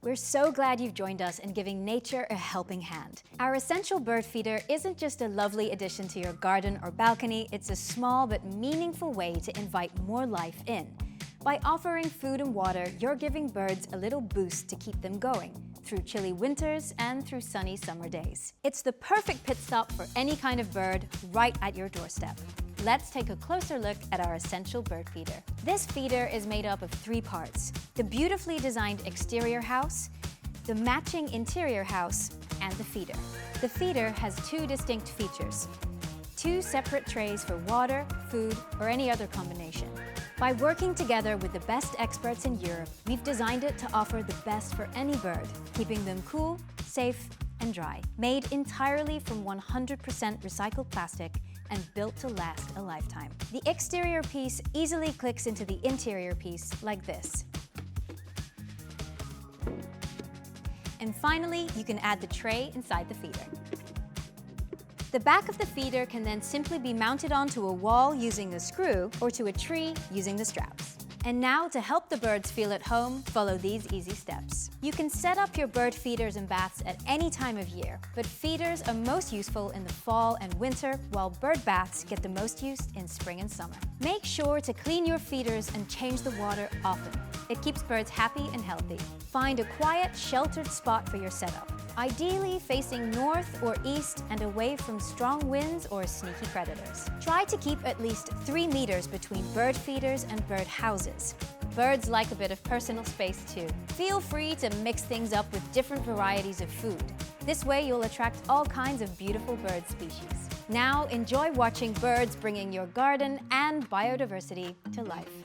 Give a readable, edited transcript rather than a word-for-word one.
We're so glad you've joined us in giving nature a helping hand. Our essential bird feeder isn't just a lovely addition to your garden or balcony, it's a small but meaningful way to invite more life in. By offering food and water, you're giving birds a little boost to keep them going, through chilly winters and through sunny summer days. It's the perfect pit stop for any kind of bird right at your doorstep. Let's take a closer look at our essential bird feeder. This feeder is made up of 3 parts: the beautifully designed exterior house, the matching interior house, and the feeder. The feeder has 2 distinct features: 2 separate trays for water, food, or any other combination. By working together with the best experts in Europe, we've designed it to offer the best for any bird, keeping them cool, safe, and dry. Made entirely from 100% recycled plastic and built to last a lifetime. The exterior piece easily clicks into the interior piece like this. And finally, you can add the tray inside the feeder. The back of the feeder can then simply be mounted onto a wall using the screw or to a tree using the straps. And now, to help the birds feel at home, follow these easy steps. You can set up your bird feeders and baths at any time of year, but feeders are most useful in the fall and winter, while bird baths get the most use in spring and summer. Make sure to clean your feeders and change the water often. It keeps birds happy and healthy. Find a quiet, sheltered spot for your setup, ideally facing north or east and away from strong winds or sneaky predators. Try to keep at least 3 meters between bird feeders and bird houses. Birds like a bit of personal space too. Feel free to mix things up with different varieties of food. This way you'll attract all kinds of beautiful bird species. Now enjoy watching birds bringing your garden and biodiversity to life.